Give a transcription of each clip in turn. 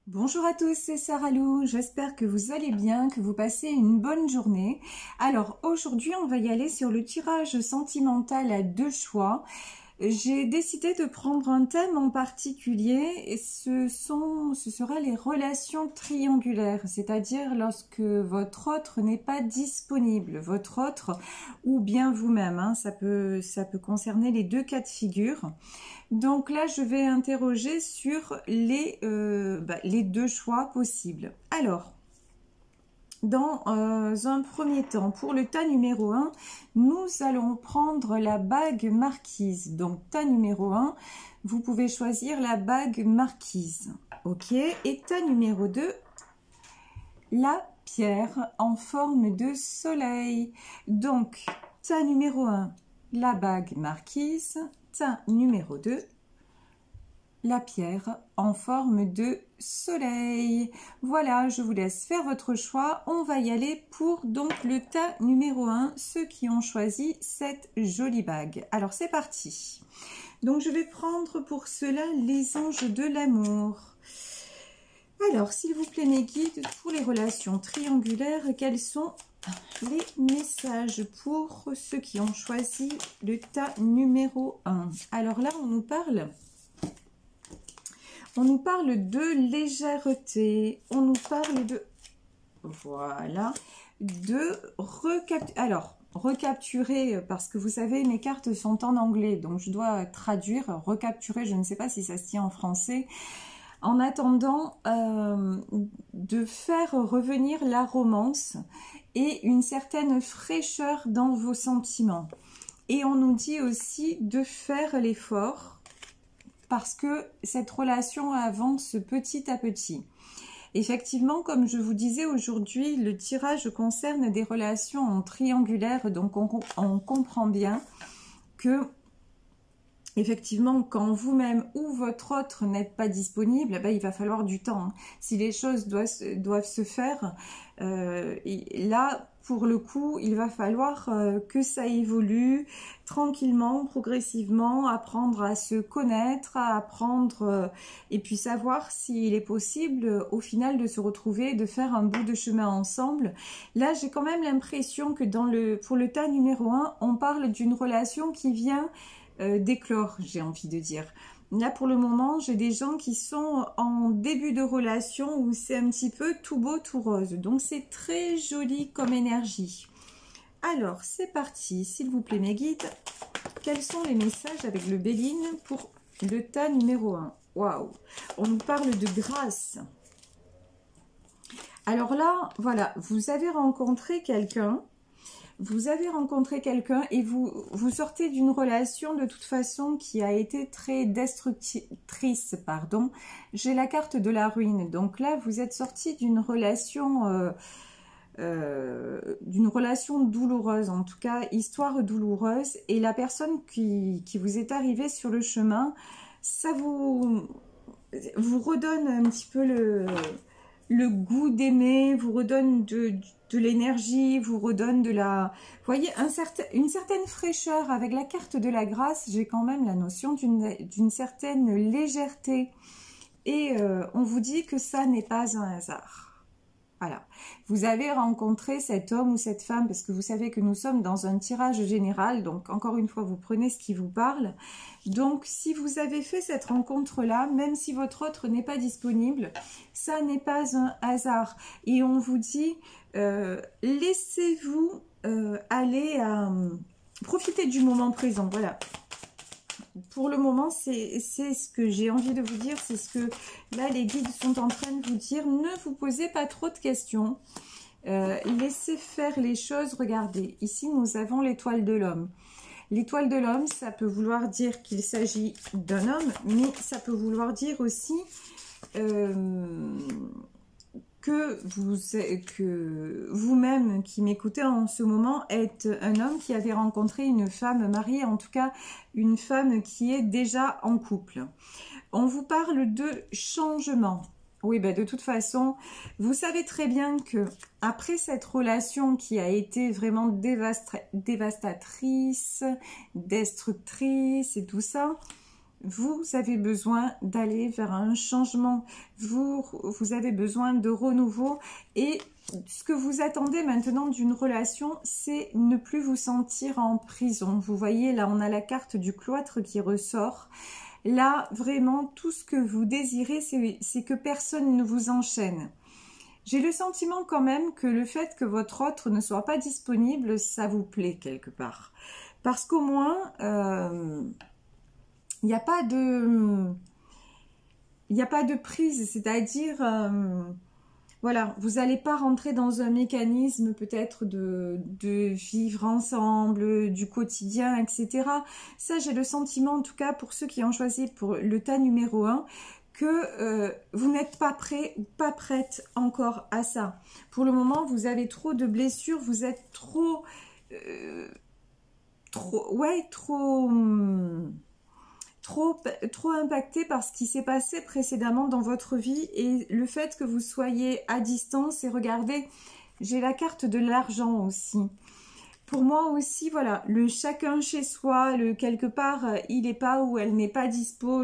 Bonjour à tous, c'est Sarah Lou, j'espère que vous allez bien, que vous passez une bonne journée. Alors aujourd'hui on va y aller sur le tirage sentimental à deux choix. J'ai décidé de prendre un thème en particulier et ce sera les relations triangulaires, c'est-à-dire lorsque votre autre n'est pas disponible, votre autre ou bien vous-même, hein, ça peut concerner les deux cas de figure. Donc là, je vais interroger sur les deux choix possibles. Alors, dans un premier temps, pour le tas numéro 1, nous allons prendre la bague marquise. Donc, tas numéro 1, vous pouvez choisir la bague marquise. Ok. Et tas numéro 2, la pierre en forme de soleil. Donc, tas numéro 1, la bague marquise. Tas numéro 2, la pierre en forme de soleil. Voilà, je vous laisse faire votre choix. On va y aller pour donc le tas numéro 1, ceux qui ont choisi cette jolie bague. Alors c'est parti. Donc je vais prendre pour cela les anges de l'amour. Alors s'il vous plaît mes guides, pour les relations triangulaires, quels sont les messages pour ceux qui ont choisi le tas numéro 1? Alors là on nous parle de légèreté, on nous parle de, voilà, de recapturer, parce que vous savez, mes cartes sont en anglais, donc je dois traduire, recapturer, je ne sais pas si ça se tient en français, en attendant de faire revenir la romance et une certaine fraîcheur dans vos sentiments. Et on nous dit aussi de faire l'effort, parce que cette relation avance petit à petit. Effectivement, comme je vous disais aujourd'hui, le tirage concerne des relations en triangulaire, donc on comprend bien que, effectivement, quand vous-même ou votre autre n'êtes pas disponible, il va falloir du temps. Hein. Si les choses doivent se faire, là, pour le coup, il va falloir que ça évolue tranquillement, progressivement, apprendre à se connaître, à apprendre et puis savoir s'il est possible au final de se retrouver, de faire un bout de chemin ensemble. Là, j'ai quand même l'impression que pour le tas numéro 1, on parle d'une relation qui vient d'éclore, j'ai envie de dire. Là, pour le moment, j'ai des gens qui sont en début de relation où c'est un petit peu tout beau, tout rose. Donc, c'est très joli comme énergie. Alors, c'est parti. S'il vous plaît, mes guides, quels sont les messages avec le Béline pour le tas numéro 1? Waouh! On nous parle de grâce. Alors là, voilà, vous avez rencontré quelqu'un. Vous avez rencontré quelqu'un et vous sortez d'une relation de toute façon qui a été très destructrice, pardon. J'ai la carte de la ruine. Donc là, vous êtes sorti d'une relation douloureuse, en tout cas, histoire douloureuse. Et la personne qui vous est arrivée sur le chemin, ça vous redonne un petit peu le goût d'aimer, vous redonne de l'énergie, vous redonne de la... Vous voyez, une certaine fraîcheur. Avec la carte de la grâce, j'ai quand même la notion d'une certaine légèreté. Et on vous dit que ça n'est pas un hasard. Voilà. Vous avez rencontré cet homme ou cette femme, parce que vous savez que nous sommes dans un tirage général, donc encore une fois, vous prenez ce qui vous parle. Donc, si vous avez fait cette rencontre-là, même si votre autre n'est pas disponible, ça n'est pas un hasard. Et on vous dit, laissez-vous aller à... profiter du moment présent, voilà. Pour le moment, c'est ce que j'ai envie de vous dire, c'est ce que là les guides sont en train de vous dire. Ne vous posez pas trop de questions, laissez faire les choses. Regardez, ici nous avons l'étoile de l'homme. L'étoile de l'homme, ça peut vouloir dire qu'il s'agit d'un homme, mais ça peut vouloir dire aussi que vous-même qui m'écoutez en ce moment êtes un homme qui avait rencontré une femme mariée, en tout cas une femme qui est déjà en couple. On vous parle de changement. Oui, de toute façon, vous savez très bien que après cette relation qui a été vraiment dévastatrice, destructrice et tout ça, vous avez besoin d'aller vers un changement, vous avez besoin de renouveau, et ce que vous attendez maintenant d'une relation, c'est ne plus vous sentir en prison. Vous voyez, là on a la carte du cloître qui ressort. Là, vraiment, tout ce que vous désirez, c'est que personne ne vous enchaîne. J'ai le sentiment quand même que le fait que votre autre ne soit pas disponible, ça vous plaît quelque part. Parce qu'au moins, il n'y a pas de prise, c'est-à-dire, voilà, vous n'allez pas rentrer dans un mécanisme peut-être de vivre ensemble, du quotidien, etc. Ça, j'ai le sentiment, en tout cas pour ceux qui ont choisi pour le tas numéro 1, que vous n'êtes pas prêt ou pas prête encore à ça. Pour le moment, vous avez trop de blessures, vous êtes trop impacté par ce qui s'est passé précédemment dans votre vie et le fait que vous soyez à distance. Et regardez, j'ai la carte de l'argent aussi. Pour moi aussi, voilà, le chacun chez soi, le quelque part, il n'est pas ou elle n'est pas dispo,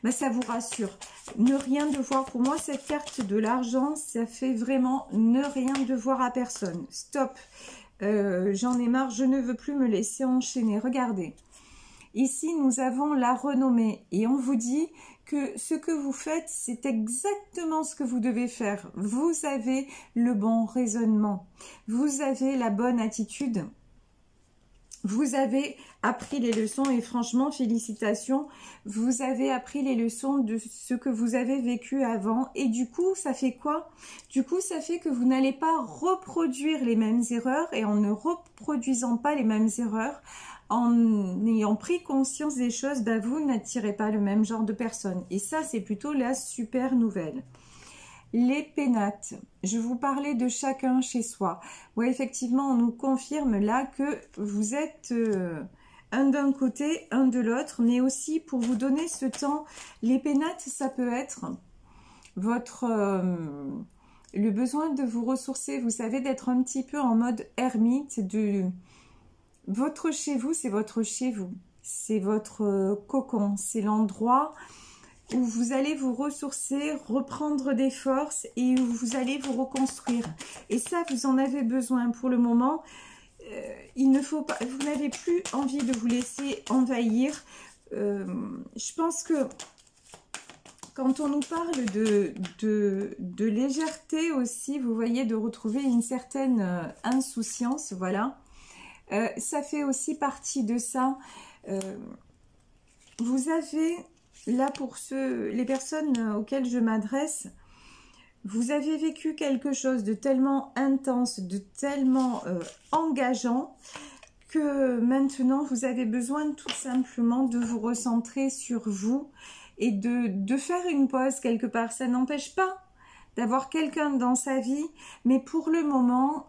ça vous rassure. Ne rien devoir, pour moi, cette carte de l'argent, ça fait vraiment ne rien devoir à personne. Stop, j'en ai marre, je ne veux plus me laisser enchaîner. Regardez. Ici, nous avons la renommée et on vous dit que ce que vous faites, c'est exactement ce que vous devez faire. Vous avez le bon raisonnement, vous avez la bonne attitude, vous avez appris les leçons et franchement, félicitations, vous avez appris les leçons de ce que vous avez vécu avant et du coup, ça fait quoi? Du coup, ça fait que vous n'allez pas reproduire les mêmes erreurs et en ne reproduisant pas les mêmes erreurs, en ayant pris conscience des choses, vous n'attirez pas le même genre de personne. Et ça, c'est plutôt la super nouvelle. Les pénates, je vous parlais de chacun chez soi. Oui, effectivement, on nous confirme là que vous êtes un d'un côté, un de l'autre, mais aussi pour vous donner ce temps. Les pénates, ça peut être votre... le besoin de vous ressourcer, vous savez, d'être un petit peu en mode ermite, votre chez vous, c'est votre chez vous. C'est votre cocon. C'est l'endroit où vous allez vous ressourcer, reprendre des forces et où vous allez vous reconstruire. Et ça, vous en avez besoin pour le moment. Il ne faut pas, vous n'avez plus envie de vous laisser envahir. Je pense que quand on nous parle de légèreté aussi, vous voyez, de retrouver une certaine insouciance, voilà. Ça fait aussi partie de ça. Vous avez, là pour les personnes auxquelles je m'adresse, vous avez vécu quelque chose de tellement intense, de tellement engageant, que maintenant vous avez besoin tout simplement de vous recentrer sur vous et de faire une pause quelque part. Ça n'empêche pas d'avoir quelqu'un dans sa vie, mais pour le moment,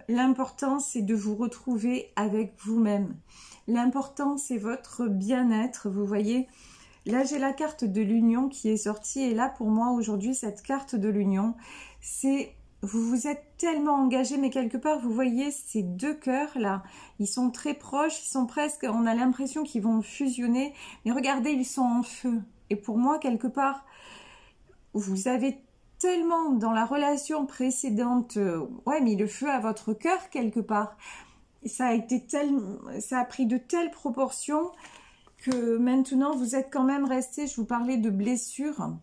l'important c'est de vous retrouver avec vous-même. L'important c'est votre bien-être, vous voyez. Là j'ai la carte de l'union qui est sortie et là pour moi aujourd'hui cette carte de l'union, c'est vous vous êtes tellement engagé, mais quelque part vous voyez ces deux cœurs là, ils sont très proches, ils sont presque, on a l'impression qu'ils vont fusionner, mais regardez ils sont en feu. Et pour moi quelque part, vous avez tellement dans la relation précédente, mis le feu à votre cœur quelque part. Ça a pris de telles proportions que maintenant vous êtes quand même resté, je vous parlais de blessures,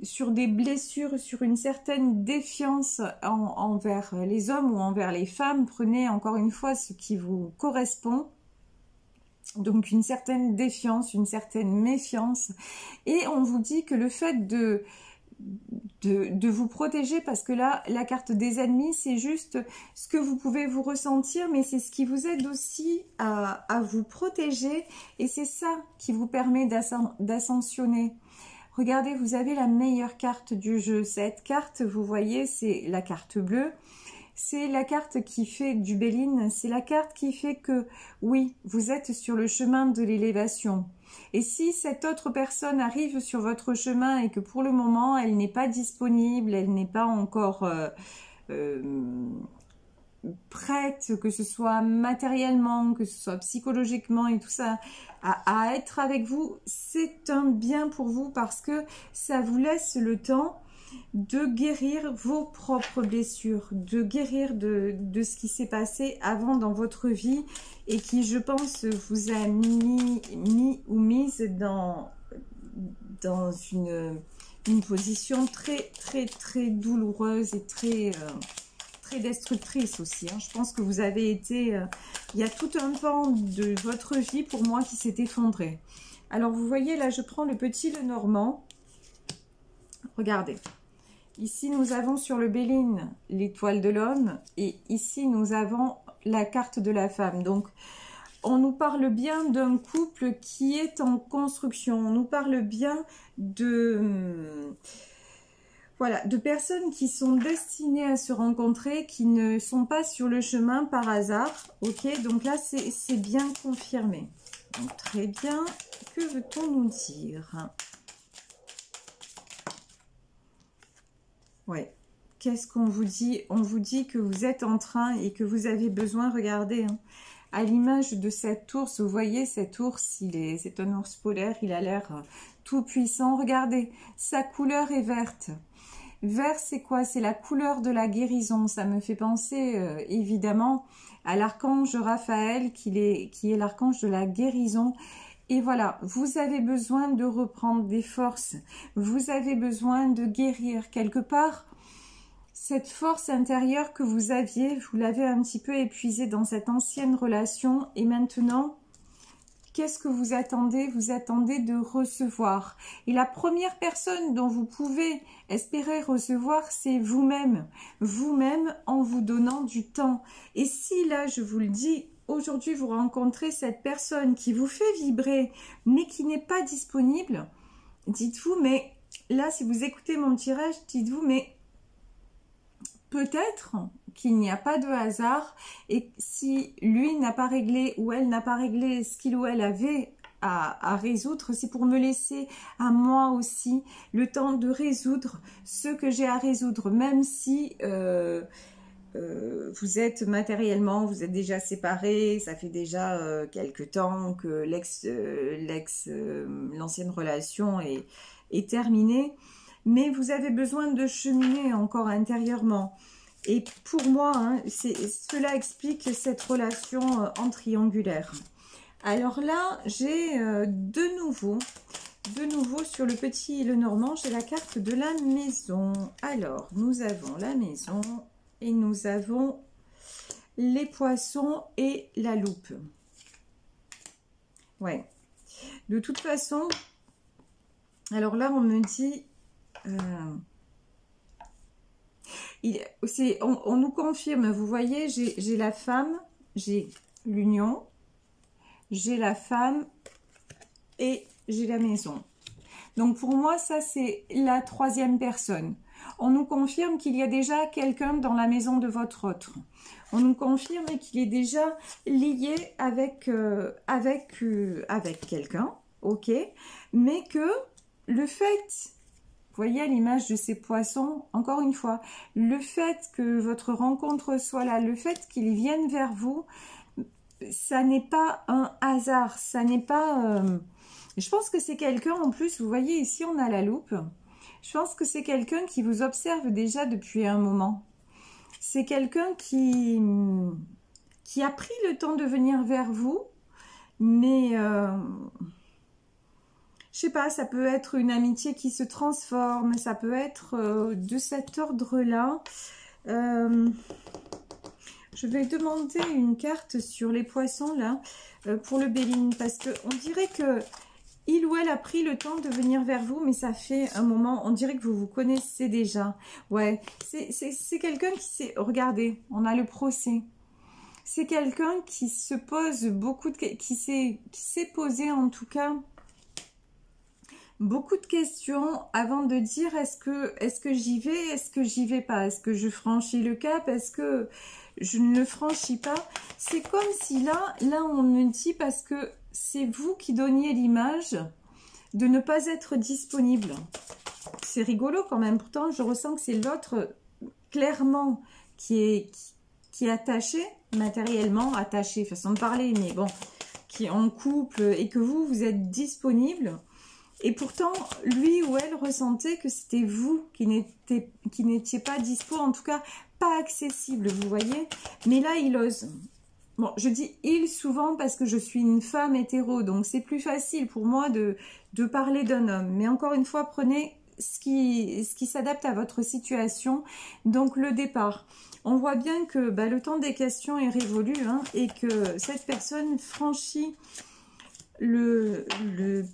sur des blessures, sur une certaine défiance envers les hommes ou envers les femmes. Prenez encore une fois ce qui vous correspond. Donc une certaine défiance, une certaine méfiance. Et on vous dit que le fait de vous protéger, parce que là, la carte des ennemis, c'est juste ce que vous pouvez vous ressentir, mais c'est ce qui vous aide aussi à vous protéger, et c'est ça qui vous permet d'ascensionner. Regardez, vous avez la meilleure carte du jeu. Cette carte, vous voyez, c'est la carte bleue. C'est la carte qui fait du Béline, c'est la carte qui fait que, oui, vous êtes sur le chemin de l'élévation. Et si cette autre personne arrive sur votre chemin et que pour le moment, elle n'est pas disponible, elle n'est pas encore prête, que ce soit matériellement, que ce soit psychologiquement et tout ça, à être avec vous, c'est un bien pour vous parce que ça vous laisse le temps de guérir vos propres blessures, de guérir de ce qui s'est passé avant dans votre vie et qui, je pense, vous a mis ou mise dans une position très douloureuse et très destructrice aussi. Hein. Je pense que vous avez été... il y a tout un pan de votre vie pour moi qui s'est effondré. Alors, vous voyez, là, je prends le petit Lenormand. Regardez. Ici, nous avons sur le Béline l'étoile de l'homme et ici, nous avons la carte de la femme. Donc, on nous parle bien d'un couple qui est en construction. On nous parle bien de... voilà, de personnes qui sont destinées à se rencontrer, qui ne sont pas sur le chemin par hasard. Ok, donc là, c'est bien confirmé. Donc, très bien. Que veut-on nous dire ? Ouais. Qu'est-ce qu'on vous dit? On vous dit que vous êtes en train et que vous avez besoin, regardez, hein, à l'image de cet ours, vous voyez, cet ours, c'est un ours polaire, il a l'air tout puissant. Regardez, sa couleur est verte. Vert, c'est quoi? C'est la couleur de la guérison. Ça me fait penser, évidemment, à l'archange Raphaël, qui est l'archange de la guérison. Et voilà, vous avez besoin de reprendre des forces. Vous avez besoin de guérir quelque part. Cette force intérieure que vous aviez, vous l'avez un petit peu épuisée dans cette ancienne relation. Et maintenant, qu'est-ce que vous attendez? Vous attendez de recevoir. Et la première personne dont vous pouvez espérer recevoir, c'est vous-même. Vous-même en vous donnant du temps. Et si là, je vous le dis, aujourd'hui, vous rencontrez cette personne qui vous fait vibrer, mais qui n'est pas disponible, dites-vous, mais là, si vous écoutez mon tirage, dites-vous, mais peut-être qu'il n'y a pas de hasard et si lui n'a pas réglé ou elle n'a pas réglé ce qu'il ou elle avait à résoudre, c'est pour me laisser à moi aussi le temps de résoudre ce que j'ai à résoudre, même si vous êtes matériellement, vous êtes déjà séparés, ça fait déjà quelque temps que l'ancienne relation est terminée, mais vous avez besoin de cheminer encore intérieurement. Et pour moi, hein, cela explique cette relation en triangulaire. Alors là, j'ai de nouveau sur le petit Lenormand, j'ai la carte de la maison. Alors, nous avons la maison et nous avons les poissons et la loupe. Ouais. De toute façon, alors là, on me dit... on nous confirme, vous voyez, j'ai la femme, j'ai l'union, j'ai la femme et j'ai la maison. Donc pour moi, ça c'est la troisième personne. On nous confirme qu'il y a déjà quelqu'un dans la maison de votre autre. On nous confirme qu'il est déjà lié avec quelqu'un, ok, mais que le fait... Vous voyez à l'image de ces poissons, encore une fois, le fait que votre rencontre soit là, le fait qu'ils viennent vers vous, ça n'est pas un hasard, ça n'est pas... Je pense que c'est quelqu'un, en plus, vous voyez ici on a la loupe, je pense que c'est quelqu'un qui vous observe déjà depuis un moment. C'est quelqu'un qui a pris le temps de venir vers vous, mais... je sais pas, ça peut être une amitié qui se transforme, ça peut être de cet ordre-là. Je vais demander une carte sur les poissons, là, pour le Béline, parce qu'on dirait que il ou elle a pris le temps de venir vers vous, mais ça fait un moment, on dirait que vous vous connaissez déjà. Ouais, c'est quelqu'un qui s'est... Regardez, on a le procès. C'est quelqu'un qui se pose beaucoup de... qui s'est posé en tout cas... beaucoup de questions avant de dire est-ce que j'y vais, est-ce que j'y vais pas, est-ce que je franchis le cap, est-ce que je ne le franchis pas. C'est comme si là on me dit parce que c'est vous qui donniez l'image de ne pas être disponible. C'est rigolo quand même, pourtant je ressens que c'est l'autre clairement qui qui est attaché, matériellement attaché, façon de parler, mais bon, qui est en couple et que vous êtes disponible. Et pourtant, lui ou elle ressentait que c'était vous qui n'étiez pas dispo, en tout cas pas accessible, vous voyez. Mais là, il ose. Bon, je dis « il » souvent parce que je suis une femme hétéro, donc c'est plus facile pour moi de parler d'un homme. Mais encore une fois, prenez ce qui s'adapte à votre situation. Donc le départ. On voit bien que le temps des questions est révolu, hein, et que cette personne franchit le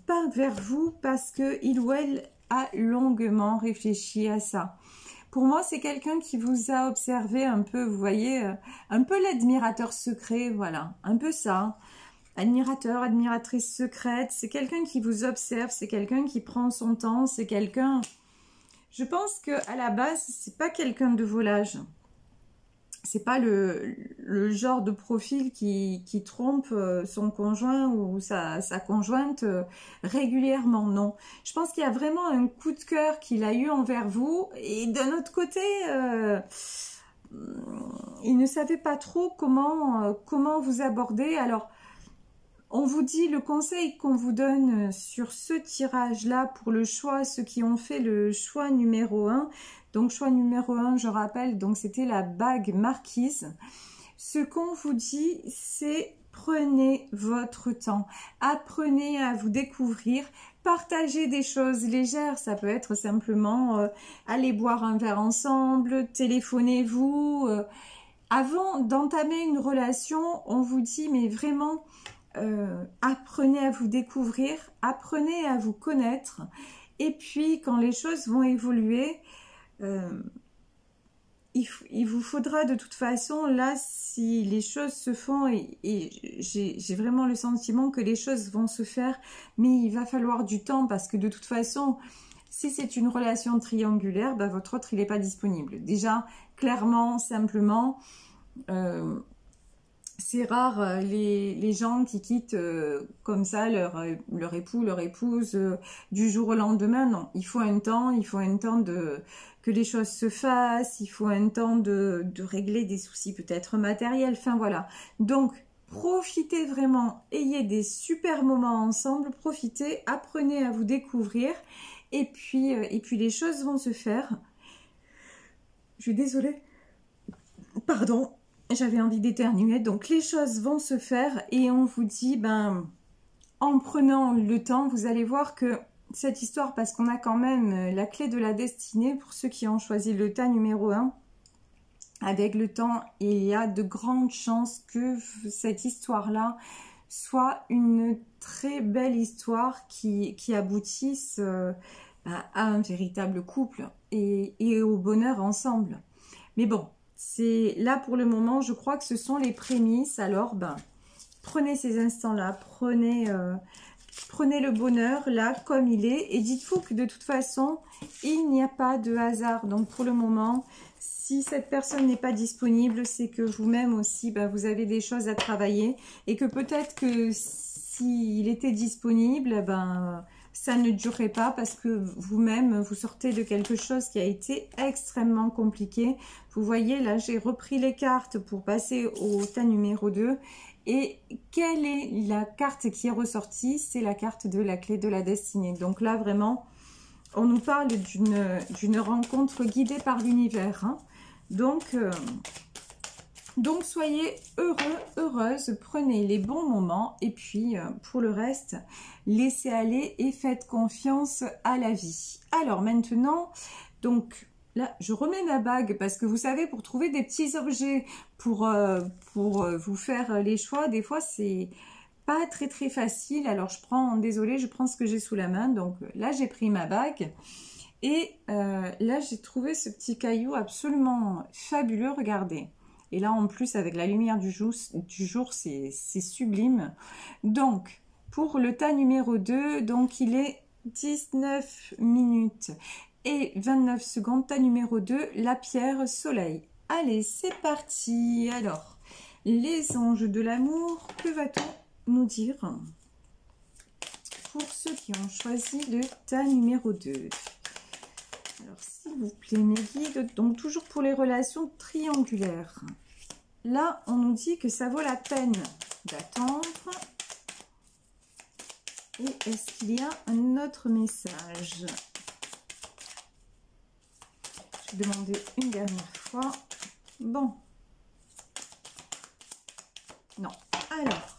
pas vers vous parce qu'il ou elle a longuement réfléchi à ça. Pour moi, c'est quelqu'un qui vous a observé un peu, vous voyez, un peu l'admirateur secret, voilà, un peu ça. Admirateur, admiratrice secrète, c'est quelqu'un qui vous observe, c'est quelqu'un qui prend son temps, c'est quelqu'un... Je pense qu'à la base, c'est pas quelqu'un de volage. C'est pas le genre de profil qui trompe son conjoint ou sa conjointe régulièrement, non. Je pense qu'il y a vraiment un coup de cœur qu'il a eu envers vous. Et d'un autre côté, il ne savait pas trop comment vous aborder. Alors, on vous dit, le conseil qu'on vous donne sur ce tirage-là pour le choix, ceux qui ont fait le choix numéro 1, donc choix numéro 1, je rappelle, donc c'était la bague marquise. Ce qu'on vous dit, c'est prenez votre temps, apprenez à vous découvrir, partagez des choses légères, ça peut être simplement aller boire un verre ensemble, téléphonez-vous. Avant d'entamer une relation, on vous dit, mais vraiment... apprenez à vous découvrir, apprenez à vous connaître, et puis quand les choses vont évoluer, il vous faudra de toute façon, là, si les choses se font, et j'ai vraiment le sentiment que les choses vont se faire, mais il va falloir du temps, parce que de toute façon, si c'est une relation triangulaire, votre autre, il n'est pas disponible. Déjà, clairement, simplement... c'est rare les gens qui quittent comme ça leur époux, leur épouse du jour au lendemain. Non, il faut un temps, que les choses se fassent, il faut un temps de régler des soucis peut-être matériels. Enfin voilà. Donc profitez vraiment, ayez des super moments ensemble, profitez, apprenez à vous découvrir et puis les choses vont se faire. Je suis désolée. Pardon. J'avais envie d'éternuer, donc les choses vont se faire et on vous dit, en prenant le temps, vous allez voir que cette histoire, parce qu'on a quand même la clé de la destinée pour ceux qui ont choisi le tas numéro 1, avec le temps, il y a de grandes chances que cette histoire-là soit une très belle histoire qui aboutisse à un véritable couple et au bonheur ensemble. Mais bon, c'est là pour le moment, je crois que ce sont les prémices. Alors, prenez ces instants-là, prenez le bonheur là comme il est et dites-vous que de toute façon, il n'y a pas de hasard. Donc pour le moment, si cette personne n'est pas disponible, c'est que vous-même aussi, vous avez des choses à travailler et que peut-être que s'il était disponible, ça ne durerait pas parce que vous-même, vous sortez de quelque chose qui a été extrêmement compliqué. Vous voyez, là, j'ai repris les cartes pour passer au tas numéro 2. Et quelle est la carte qui est ressortie? C'est la carte de la clé de la destinée. Donc là, vraiment, on nous parle d'une rencontre guidée par l'univers. Hein. Donc, soyez heureux, heureuse, prenez les bons moments et puis pour le reste, laissez aller et faites confiance à la vie. Alors maintenant, donc là, je remets ma bague parce que vous savez, pour trouver des petits objets pour vous faire les choix, des fois c'est pas très facile. Alors désolée, je prends ce que j'ai sous la main. Donc là, j'ai pris ma bague. Et là, j'ai trouvé ce petit caillou absolument fabuleux, regardez. Et là, en plus, avec la lumière du jour, c'est sublime. Donc, pour le tas numéro 2, donc il est 19 minutes et 29 secondes. Tas numéro 2, la pierre soleil. Allez, c'est parti. Alors, les anges de l'amour, que va-t-on nous dire pour ceux qui ont choisi le tas numéro 2? Alors, s'il vous plaît, mes guides, donc toujours pour les relations triangulaires. là, on nous dit que ça vaut la peine d'attendre. Et est-ce qu'il y a un autre message? Je vais demander une dernière fois. Bon. Non. Alors,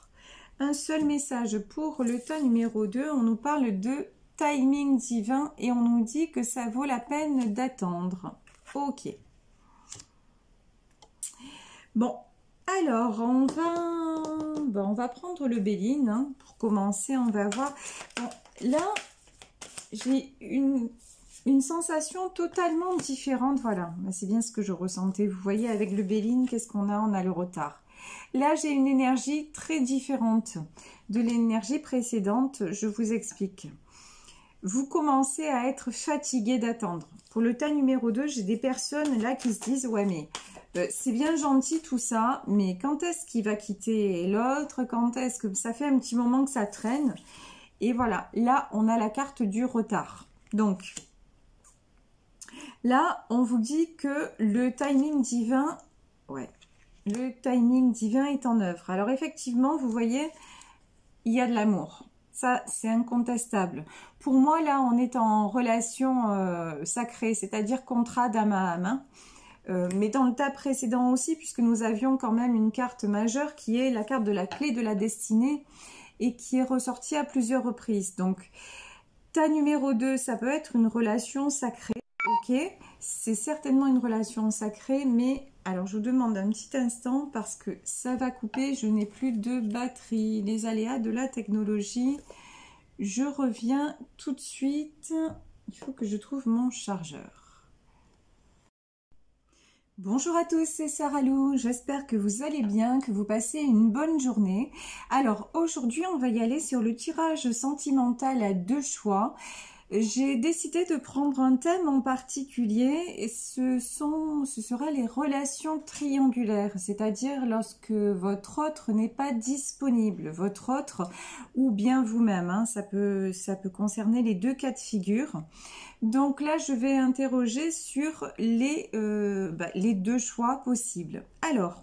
un seul message pour le tas numéro 2. On nous parle de timing divin et on nous dit que ça vaut la peine d'attendre. Ok. Bon. Alors, on va prendre le Béline. Hein, pour commencer, on va voir. Bon, là, j'ai une sensation totalement différente. Voilà, c'est bien ce que je ressentais. Vous voyez, avec le Béline, qu'est-ce qu'on a? On a le retard. Là, j'ai une énergie très différente de l'énergie précédente. Je vous explique. Vous commencez à être fatigué d'attendre. Pour le tas numéro 2, j'ai des personnes là qui se disent « Ouais, mais c'est bien gentil tout ça, mais quand est-ce qu'il va quitter l'autre? Quand est-ce que ça fait un petit moment que ça traîne ?» Et voilà, là, on a la carte du retard. Donc, là, on vous dit que le timing divin, le timing divin est en œuvre. Alors, effectivement, vous voyez, il y a de l'amour. Ça, c'est incontestable. Pour moi, là, on est en relation sacrée, c'est-à-dire contrat d'âme à âme. Hein. Mais dans le tas précédent aussi, puisque nous avions quand même une carte majeure qui est la carte de la clé de la destinée et qui est ressortie à plusieurs reprises. Donc, tas numéro 2, ça peut être une relation sacrée. Ok, c'est certainement une relation sacrée, mais alors je vous demande un petit instant parce que ça va couper, je n'ai plus de batterie. Les aléas de la technologie, je reviens tout de suite. Il faut que je trouve mon chargeur. Bonjour à tous, c'est Sarah Lou, j'espère que vous allez bien, que vous passez une bonne journée. Alors aujourd'hui, on va y aller sur le tirage sentimental à 2 choix. J'ai décidé de prendre un thème en particulier et ce sera les relations triangulaires, c'est-à-dire lorsque votre autre n'est pas disponible, votre autre ou bien vous-même, hein, ça peut concerner les 2 cas de figure. Donc là, je vais interroger sur les 2 choix possibles. Alors,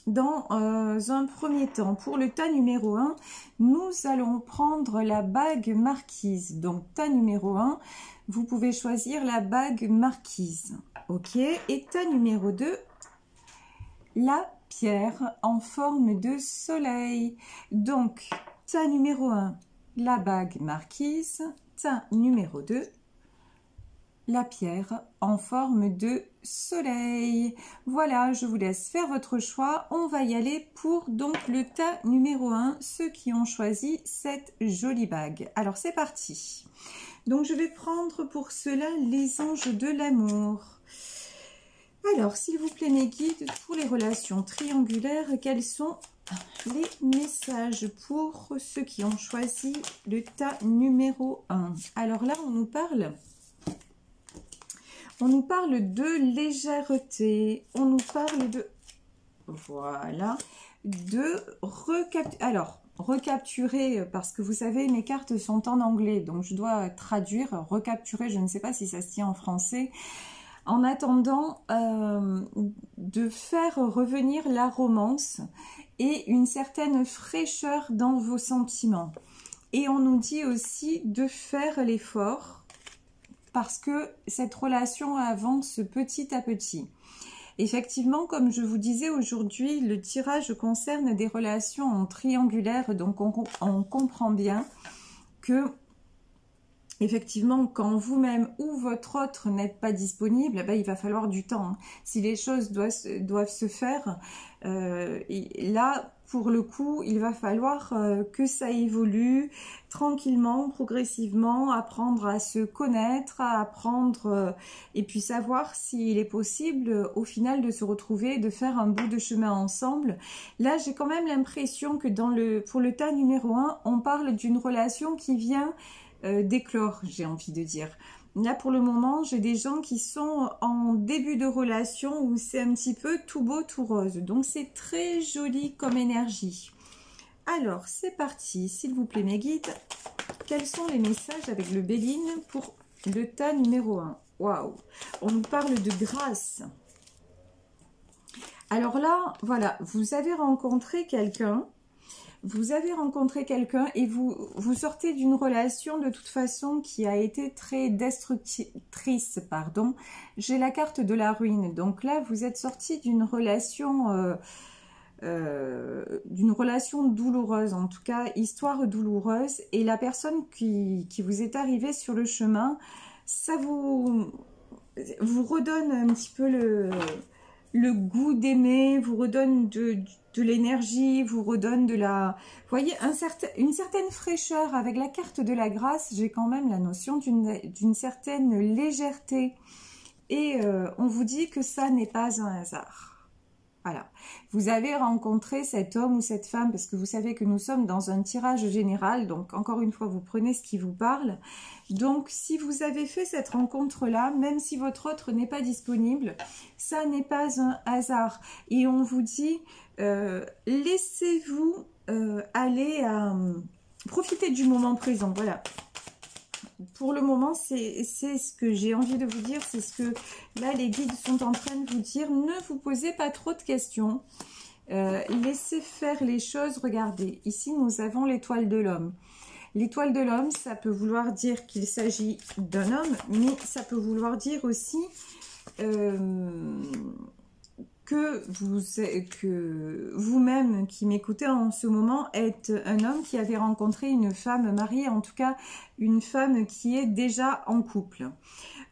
dans un premier temps, pour le tas numéro 1, nous allons prendre la bague marquise. Donc, tas numéro 1, vous pouvez choisir la bague marquise. Ok. Et tas numéro 2, la pierre en forme de soleil. Donc, tas numéro 1, la bague marquise. Tas numéro 2, la pierre en forme de soleil. Voilà, je vous laisse faire votre choix. On va y aller pour donc le tas numéro 1, ceux qui ont choisi cette jolie bague. Alors c'est parti. Donc je vais prendre pour cela les anges de l'amour. Alors s'il vous plaît mes guides, pour les relations triangulaires, quels sont les messages pour ceux qui ont choisi le tas numéro 1? Alors là on nous parle de légèreté, on nous parle de, voilà, de recapturer, parce que vous savez, mes cartes sont en anglais, donc je dois traduire, recapturer, je ne sais pas si ça se dit en français, en attendant de faire revenir la romance et une certaine fraîcheur dans vos sentiments. Et on nous dit aussi de faire l'effort, parce que cette relation avance petit à petit. Effectivement, comme je vous disais aujourd'hui, le tirage concerne des relations en triangulaire, donc on comprend bien que, effectivement, quand vous-même ou votre autre n'êtes pas disponible, il va falloir du temps. Hein. Si les choses doivent se faire, là, pour le coup, il va falloir que ça évolue tranquillement, progressivement, apprendre à se connaître, à apprendre et puis savoir s'il est possible au final de se retrouver, de faire un bout de chemin ensemble. Là, j'ai quand même l'impression que pour le tas numéro 1, on parle d'une relation qui vient d'éclore, j'ai envie de dire. Là, pour le moment, j'ai des gens qui sont en début de relation où c'est un petit peu tout beau, tout rose. Donc, c'est très joli comme énergie. Alors, c'est parti. S'il vous plaît, mes guides, quels sont les messages avec le Béline pour le tas numéro 1? Waouh! On nous parle de grâce. Alors là, voilà, vous avez rencontré quelqu'un. Vous avez rencontré quelqu'un et vous sortez d'une relation de toute façon qui a été très destructrice, pardon. J'ai la carte de la ruine. Donc là, vous êtes sorti d'une relation douloureuse, en tout cas, histoire douloureuse. Et la personne qui vous est arrivée sur le chemin, ça vous redonne un petit peu le goût d'aimer, vous redonne de l'énergie, vous redonne de la... Vous voyez, une certaine fraîcheur. Avec la carte de la grâce, j'ai quand même la notion d'une certaine légèreté. Et on vous dit que ça n'est pas un hasard. Voilà. Vous avez rencontré cet homme ou cette femme, parce que vous savez que nous sommes dans un tirage général, donc encore une fois, vous prenez ce qui vous parle. Donc, si vous avez fait cette rencontre-là, même si votre autre n'est pas disponible, ça n'est pas un hasard. Et on vous dit, laissez-vous aller à... profiter du moment présent, voilà. Pour le moment, c'est ce que j'ai envie de vous dire, c'est ce que là les guides sont en train de vous dire. Ne vous posez pas trop de questions, laissez faire les choses. Regardez, ici nous avons l'étoile de l'homme. L'étoile de l'homme, ça peut vouloir dire qu'il s'agit d'un homme, mais ça peut vouloir dire aussi que vous-même qui m'écoutez en ce moment êtes un homme qui avait rencontré une femme mariée, en tout cas une femme qui est déjà en couple.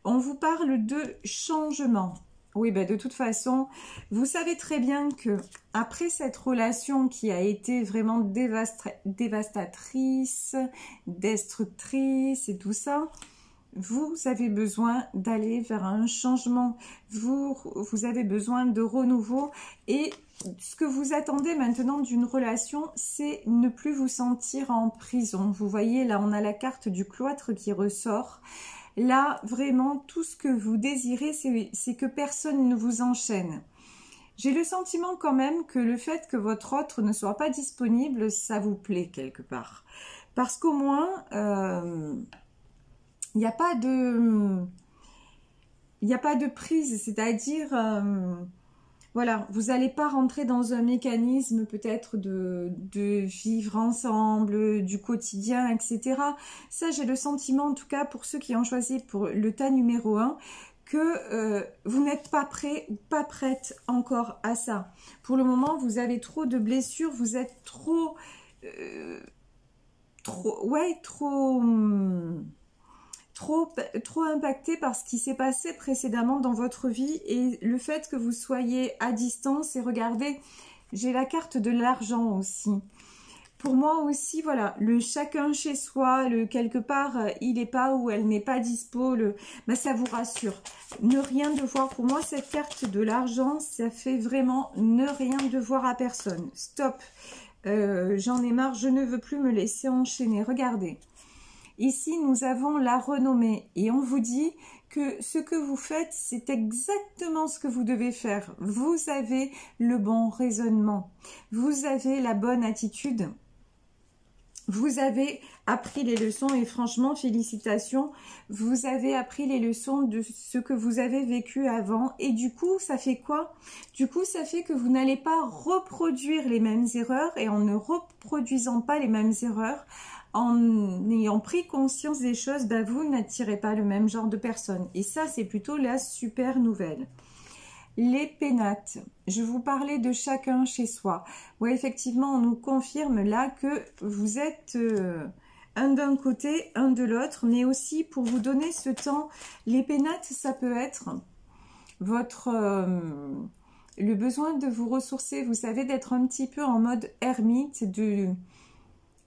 On vous parle de changement. Oui, ben de toute façon, vous savez très bien que après cette relation qui a été vraiment dévastatrice, destructrice et tout ça, vous avez besoin d'aller vers un changement, vous avez besoin de renouveau et ce que vous attendez maintenant d'une relation, c'est ne plus vous sentir en prison. Vous voyez, là on a la carte du cloître qui ressort. Là, vraiment, tout ce que vous désirez, c'est que personne ne vous enchaîne. J'ai le sentiment quand même que le fait que votre autre ne soit pas disponible, ça vous plaît quelque part. Parce qu'au moins... il n'y a pas de prise, c'est-à-dire, voilà, vous n'allez pas rentrer dans un mécanisme peut-être de vivre ensemble, du quotidien, etc. Ça, j'ai le sentiment, en tout cas, pour ceux qui ont choisi pour le tas numéro 1, que vous n'êtes pas prêt ou pas prête encore à ça. Pour le moment, vous avez trop de blessures, vous êtes trop impacté par ce qui s'est passé précédemment dans votre vie et le fait que vous soyez à distance. Et regardez, j'ai la carte de l'argent aussi. Pour moi aussi, voilà, le chacun chez soi, le quelque part, il n'est pas ou elle n'est pas dispo, ben, ça vous rassure. Ne rien devoir, pour moi, cette carte de l'argent, ça fait vraiment ne rien devoir à personne. Stop, j'en ai marre, je ne veux plus me laisser enchaîner. Regardez. Ici, nous avons la renommée et on vous dit que ce que vous faites, c'est exactement ce que vous devez faire. Vous avez le bon raisonnement, vous avez la bonne attitude, vous avez appris les leçons et franchement, félicitations, vous avez appris les leçons de ce que vous avez vécu avant et du coup, ça fait quoi? Du coup, ça fait que vous n'allez pas reproduire les mêmes erreurs et en ne reproduisant pas les mêmes erreurs, en ayant pris conscience des choses, ben vous n'attirez pas le même genre de personne. Et ça, c'est plutôt la super nouvelle. Les pénates. Je vous parlais de chacun chez soi. Oui, effectivement, on nous confirme là que vous êtes un d'un côté, un de l'autre, mais aussi pour vous donner ce temps. Les pénates, ça peut être votre... le besoin de vous ressourcer, vous savez, d'être un petit peu en mode ermite,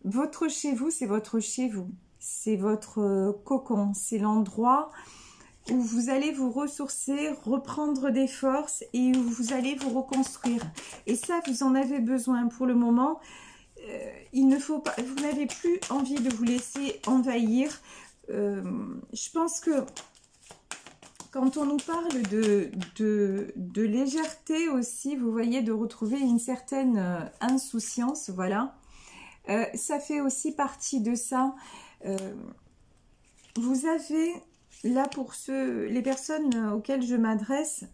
votre chez vous, c'est votre chez vous. C'est votre cocon. C'est l'endroit où vous allez vous ressourcer, reprendre des forces et où vous allez vous reconstruire. Et ça, vous en avez besoin pour le moment. Il ne faut pas, vous n'avez plus envie de vous laisser envahir. Je pense que quand on nous parle de légèreté aussi, vous voyez, de retrouver une certaine insouciance, voilà. Ça fait aussi partie de ça. Vous avez, là pour les personnes auxquelles je m'adresse,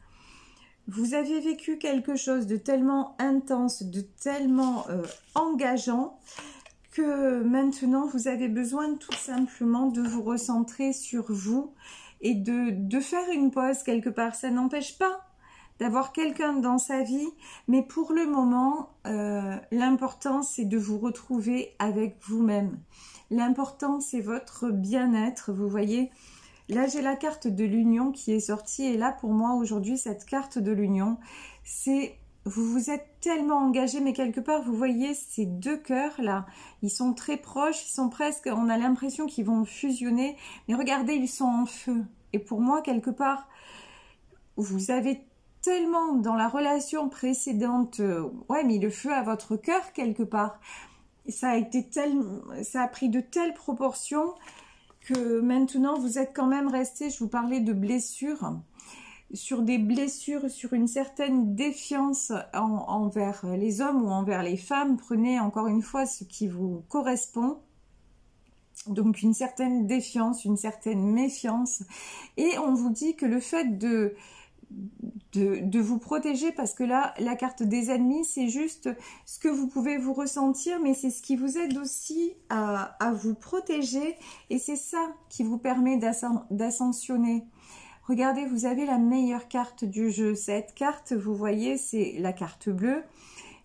Vous avez vécu quelque chose de tellement intense, de tellement engageant, que maintenant vous avez besoin tout simplement de vous recentrer sur vous et de faire une pause quelque part. Ça n'empêche pas d'avoir quelqu'un dans sa vie, mais pour le moment, l'important c'est de vous retrouver avec vous-même. L'important c'est votre bien-être, vous voyez. Là j'ai la carte de l'union qui est sortie et là pour moi aujourd'hui cette carte de l'union, c'est... Vous vous êtes tellement engagé, mais quelque part, vous voyez ces deux cœurs là, ils sont très proches, ils sont presque, on a l'impression qu'ils vont fusionner, mais regardez, ils sont en feu. Et pour moi, quelque part, vous avez tellement dans la relation précédente, ouais, mis le feu à votre cœur quelque part. Et ça a pris de telles proportions que maintenant, vous êtes quand même resté, je vous parlais de blessures, sur des blessures, sur une certaine défiance envers les hommes ou envers les femmes. Prenez encore une fois ce qui vous correspond. Donc une certaine défiance, une certaine méfiance. Et on vous dit que le fait de vous protéger, parce que là, la carte des ennemis, c'est juste ce que vous pouvez vous ressentir, mais c'est ce qui vous aide aussi à vous protéger. Et c'est ça qui vous permet d'ascensionner. Regardez, vous avez la meilleure carte du jeu. Cette carte, vous voyez, c'est la carte bleue.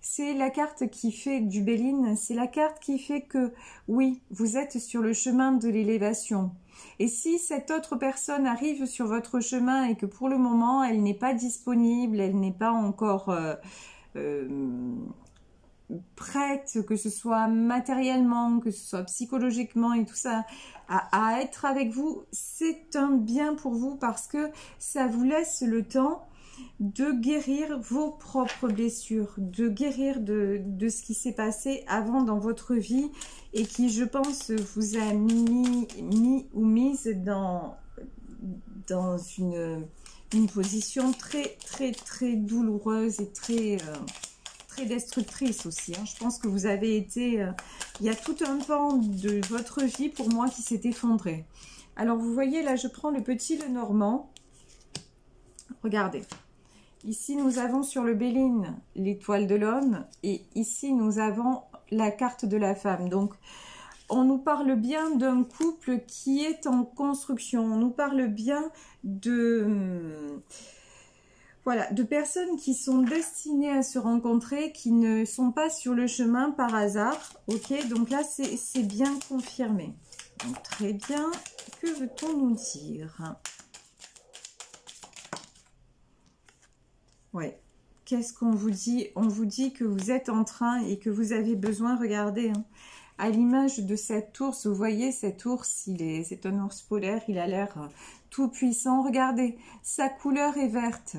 C'est la carte qui fait du Béline. C'est la carte qui fait que, oui, vous êtes sur le chemin de l'élévation. Et si cette autre personne arrive sur votre chemin et que pour le moment, elle n'est pas disponible, elle n'est pas encore... prête, que ce soit matériellement, que ce soit psychologiquement et tout ça, à être avec vous, c'est un bien pour vous parce que ça vous laisse le temps de guérir vos propres blessures, de guérir de ce qui s'est passé avant dans votre vie et qui, je pense, vous a mis ou mise dans une position très, très, très douloureuse et très destructrice aussi. Je pense que vous avez été... il y a tout un pan de votre vie pour moi qui s'est effondré. Alors vous voyez là, je prends le petit Lenormand. Regardez. Ici nous avons sur le Béline l'étoile de l'homme et ici nous avons la carte de la femme. Donc on nous parle bien d'un couple qui est en construction. On nous parle bien de... Voilà, de personnes qui sont destinées à se rencontrer, qui ne sont pas sur le chemin par hasard. Ok, donc là, c'est bien confirmé. Donc, très bien. Que veut-on nous dire? Ouais. Qu'est-ce qu'on vous dit? On vous dit que vous êtes en train et que vous avez besoin, regardez, à l'image de cet ours, vous voyez, cet ours, c'est un ours polaire, il a l'air tout puissant. Regardez, sa couleur est verte.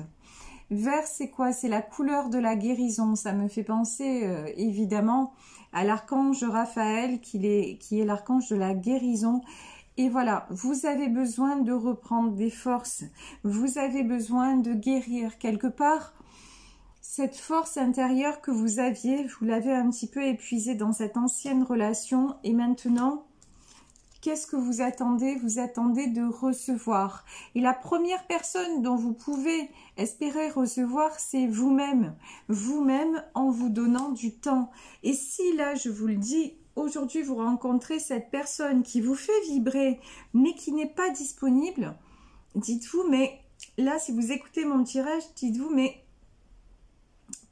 Vert, c'est quoi? C'est la couleur de la guérison. Ça me fait penser évidemment à l'archange Raphaël qui est l'archange de la guérison. Et voilà, vous avez besoin de reprendre des forces. Vous avez besoin de guérir quelque part. Cette force intérieure que vous aviez, vous l'avez un petit peu épuisée dans cette ancienne relation. Et maintenant... Qu'est-ce que vous attendez? Vous attendez de recevoir. Et la première personne dont vous pouvez espérer recevoir, c'est vous-même. Vous-même en vous donnant du temps. Et si là, je vous le dis, aujourd'hui, vous rencontrez cette personne qui vous fait vibrer, mais qui n'est pas disponible, dites-vous, mais là, si vous écoutez mon tirage, dites-vous, mais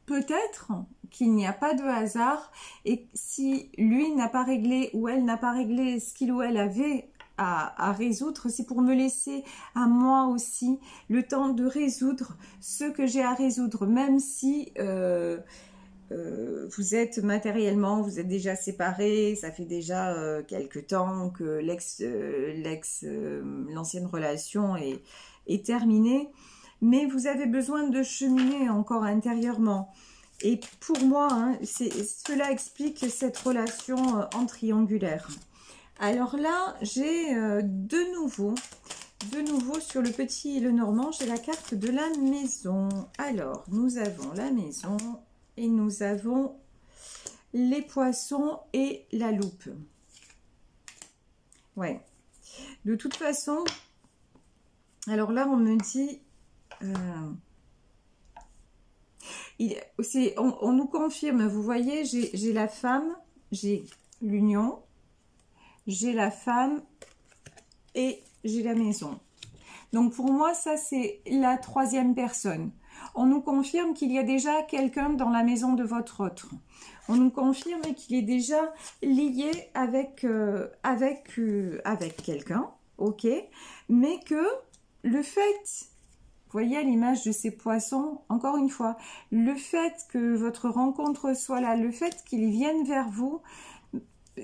peut-être qu'il n'y a pas de hasard et si lui n'a pas réglé ou elle n'a pas réglé ce qu'il ou elle avait à résoudre, c'est pour me laisser à moi aussi le temps de résoudre ce que j'ai à résoudre, même si vous êtes matériellement, vous êtes déjà séparés, ça fait déjà quelque temps que l'ancienne relation est terminée, mais vous avez besoin de cheminer encore intérieurement. Et pour moi, cela explique cette relation en triangulaire. Alors là, j'ai de nouveau sur le petit Lenormand, j'ai la carte de la maison. Alors, nous avons la maison et nous avons les poissons et la loupe. Ouais. De toute façon, alors là, on me dit... On nous confirme, vous voyez, j'ai la femme, j'ai l'union, j'ai la femme et j'ai la maison. Donc pour moi, ça c'est la troisième personne. On nous confirme qu'il y a déjà quelqu'un dans la maison de votre autre. On nous confirme qu'il est déjà lié avec quelqu'un, ok, mais que le fait, vous voyez à l'image de ces poissons, encore une fois, le fait que votre rencontre soit là, le fait qu'ils viennent vers vous,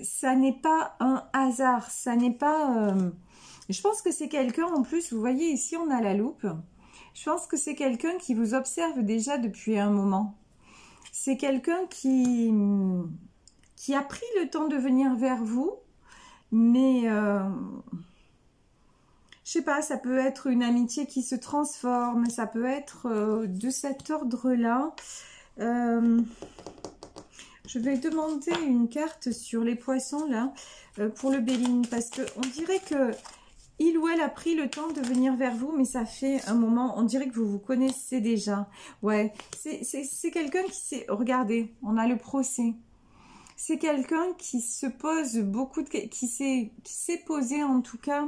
ça n'est pas un hasard, ça n'est pas... Je pense que c'est quelqu'un, en plus, vous voyez ici on a la loupe, je pense que c'est quelqu'un qui vous observe déjà depuis un moment. C'est quelqu'un qui a pris le temps de venir vers vous, mais je sais pas, ça peut être une amitié qui se transforme, ça peut être de cet ordre-là. Je vais demander une carte sur les poissons là, pour le Béline, parce qu'on dirait que il ou elle a pris le temps de venir vers vous, mais ça fait un moment, on dirait que vous vous connaissez déjà. Ouais, c'est quelqu'un qui s'est... Regardez, on a le procès. C'est quelqu'un qui se pose beaucoup de... qui s'est posé en tout cas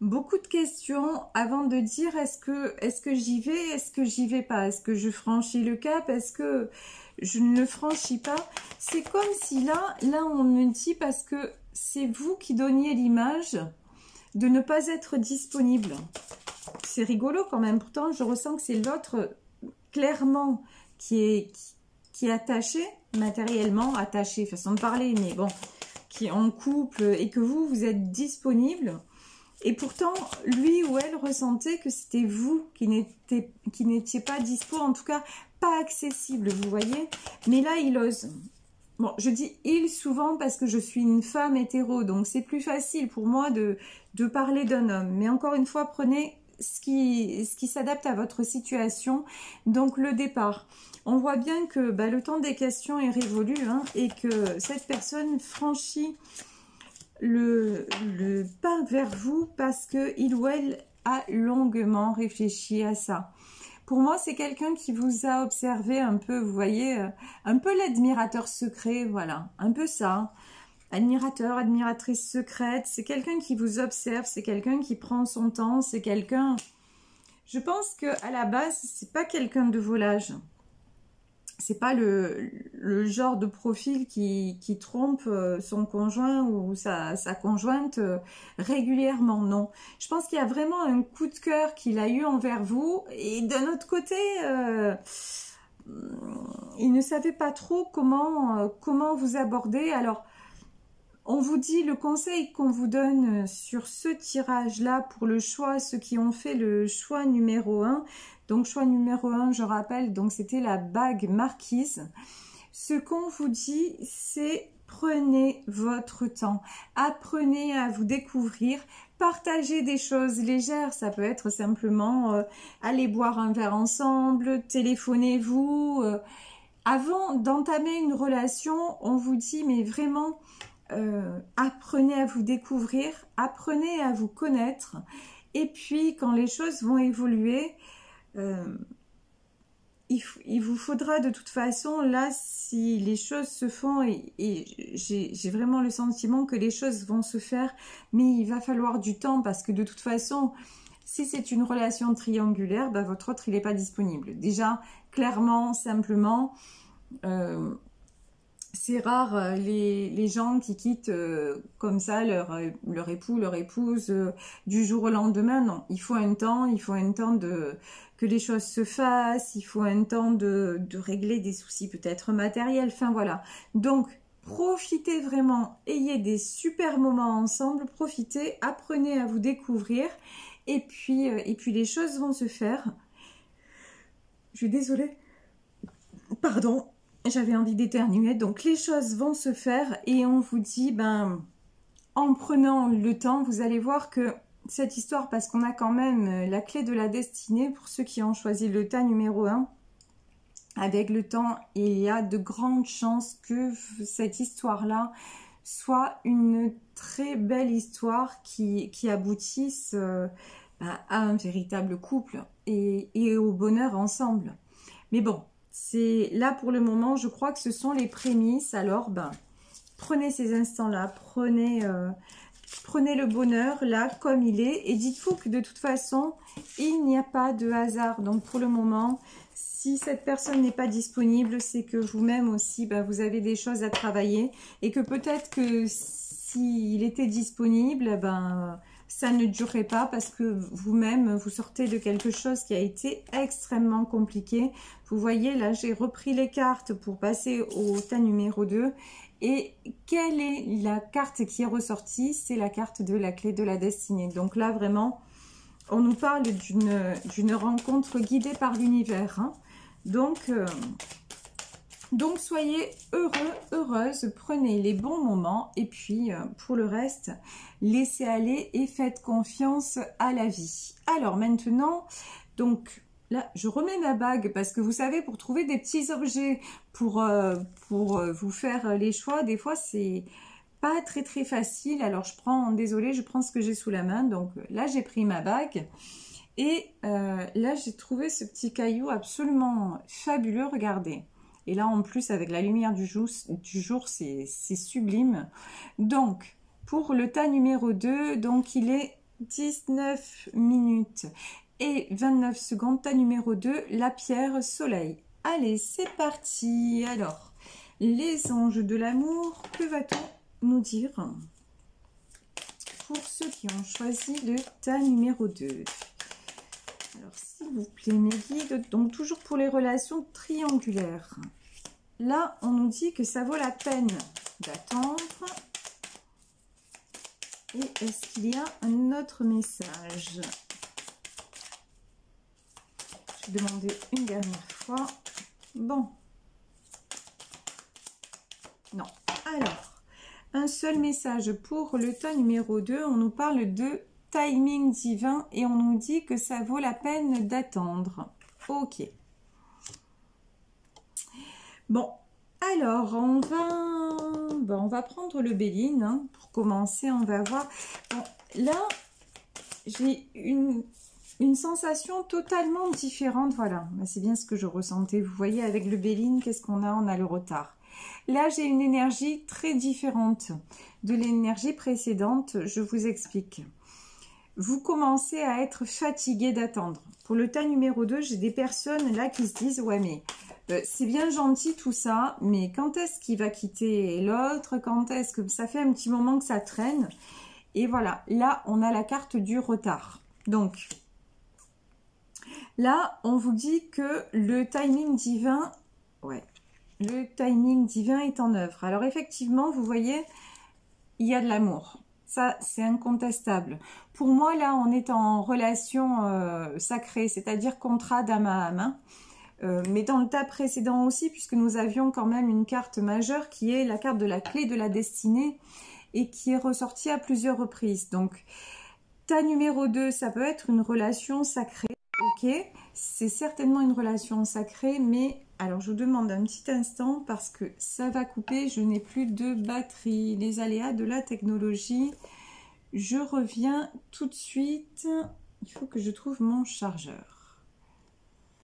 beaucoup de questions avant de dire est-ce que j'y vais, est-ce que j'y vais pas, est-ce que je franchis le cap, est-ce que je ne le franchis pas. C'est comme si là on me dit, parce que c'est vous qui donniez l'image de ne pas être disponible. C'est rigolo quand même, pourtant je ressens que c'est l'autre clairement qui est attaché, matériellement attaché, façon de parler, mais bon, qui est en couple et que vous êtes disponible. Et pourtant, lui ou elle ressentait que c'était vous qui n'étiez pas dispo, en tout cas pas accessible, vous voyez. Mais là, il ose. Bon, je dis « il » souvent parce que je suis une femme hétéro, donc c'est plus facile pour moi de parler d'un homme. Mais encore une fois, prenez ce qui s'adapte à votre situation. Donc le départ. On voit bien que le temps des questions est révolu, hein, et que cette personne franchit le pas vers vous parce que il ou elle a longuement réfléchi à ça. Pour moi, c'est quelqu'un qui vous a observé un peu, vous voyez, un peu l'admirateur secret, voilà, un peu ça. Admirateur, admiratrice secrète, c'est quelqu'un qui vous observe, c'est quelqu'un qui prend son temps, c'est quelqu'un... Je pense qu'à la base, c'est pas quelqu'un de volage. C'est pas le genre de profil qui trompe son conjoint ou sa conjointe régulièrement, non. Je pense qu'il y a vraiment un coup de cœur qu'il a eu envers vous, et d'un autre côté, il ne savait pas trop comment vous aborder. Alors, on vous dit, le conseil qu'on vous donne sur ce tirage-là pour le choix, ceux qui ont fait le choix numéro 1, donc choix numéro 1, je rappelle, donc c'était la bague marquise. Ce qu'on vous dit, c'est prenez votre temps, apprenez à vous découvrir, partagez des choses légères, ça peut être simplement aller boire un verre ensemble, téléphonez-vous. Avant d'entamer une relation, on vous dit, mais vraiment... apprenez à vous découvrir, apprenez à vous connaître, et puis quand les choses vont évoluer, il vous faudra de toute façon, là, si les choses se font, et j'ai vraiment le sentiment que les choses vont se faire, mais il va falloir du temps, parce que de toute façon, si c'est une relation triangulaire, votre autre, il n'est pas disponible. Déjà, clairement, simplement... c'est rare les gens qui quittent comme ça leur époux, leur épouse du jour au lendemain. Non, il faut un temps que les choses se fassent, il faut un temps de régler des soucis peut-être matériels, enfin voilà. Donc, profitez vraiment, ayez des super moments ensemble, profitez, apprenez à vous découvrir, et puis les choses vont se faire. Je suis désolée, pardon. J'avais envie d'éternuer, donc les choses vont se faire, et on vous dit, en prenant le temps, vous allez voir que cette histoire, parce qu'on a quand même la clé de la destinée, pour ceux qui ont choisi le tas numéro 1, avec le temps, il y a de grandes chances que cette histoire-là soit une très belle histoire qui aboutisse à un véritable couple et au bonheur ensemble. Mais bon, c'est là pour le moment, je crois que ce sont les prémices. Alors, ben, prenez ces instants-là, prenez le bonheur là comme il est. Et dites-vous que de toute façon, il n'y a pas de hasard. Donc pour le moment, si cette personne n'est pas disponible, c'est que vous-même aussi, ben, vous avez des choses à travailler. Et que peut-être que s'il était disponible, ben, ça ne durerait pas parce que vous-même, vous sortez de quelque chose qui a été extrêmement compliqué. Vous voyez, là, j'ai repris les cartes pour passer au tas numéro 2. Et quelle est la carte qui est ressortie? C'est la carte de la clé de la destinée. Donc là, vraiment, on nous parle d'une rencontre guidée par l'univers. Hein. Donc, soyez heureux, heureuse, prenez les bons moments. Et puis, pour le reste, laissez aller et faites confiance à la vie. Alors maintenant, donc... Là, je remets ma bague parce que vous savez, pour trouver des petits objets pour vous faire les choix, des fois, c'est pas très très facile. Alors, désolée, je prends ce que j'ai sous la main. Donc là, j'ai pris ma bague et là, j'ai trouvé ce petit caillou absolument fabuleux. Regardez. Et là, en plus, avec la lumière du jour, c'est sublime. Donc, pour le tas numéro 2, donc il est 19 minutes et 29 secondes, tas numéro 2, la pierre soleil. Allez, c'est parti. Alors, les anges de l'amour, que va-t-on nous dire pour ceux qui ont choisi le tas numéro 2? Alors, s'il vous plaît, mes guides, donc toujours pour les relations triangulaires. Là, on nous dit que ça vaut la peine d'attendre. Et est-ce qu'il y a un autre message? Je vais demander une dernière fois. Bon. Non. Alors, un seul message pour le tas numéro 2. On nous parle de timing divin et on nous dit que ça vaut la peine d'attendre. Ok. Bon. Alors, on va prendre le Béline. Hein. Pour commencer, on va voir. Bon, là, j'ai une sensation totalement différente, voilà, c'est bien ce que je ressentais. Vous voyez, avec le Béline, qu'est-ce qu'on a? On a le retard. Là, j'ai une énergie très différente de l'énergie précédente. Je vous explique. Vous commencez à être fatigué d'attendre. Pour le tas numéro 2, j'ai des personnes là qui se disent, ouais, mais c'est bien gentil tout ça, mais quand est-ce qu'il va quitter l'autre? Quand est-ce que ça fait un petit moment que ça traîne? Et voilà, là, on a la carte du retard. Donc, là, on vous dit que le timing divin, le timing divin est en œuvre. Alors effectivement, vous voyez, il y a de l'amour. Ça, c'est incontestable. Pour moi, là, on est en relation sacrée, c'est-à-dire contrat d'âme à âme. Hein. Mais dans le tas précédent aussi, puisque nous avions quand même une carte majeure qui est la carte de la clé de la destinée et qui est ressortie à plusieurs reprises. Donc, tas numéro 2, ça peut être une relation sacrée. Ok, c'est certainement une relation sacrée, mais alors je vous demande un petit instant parce que ça va couper, je n'ai plus de batterie. Les aléas de la technologie. Je reviens tout de suite. Il faut que je trouve mon chargeur.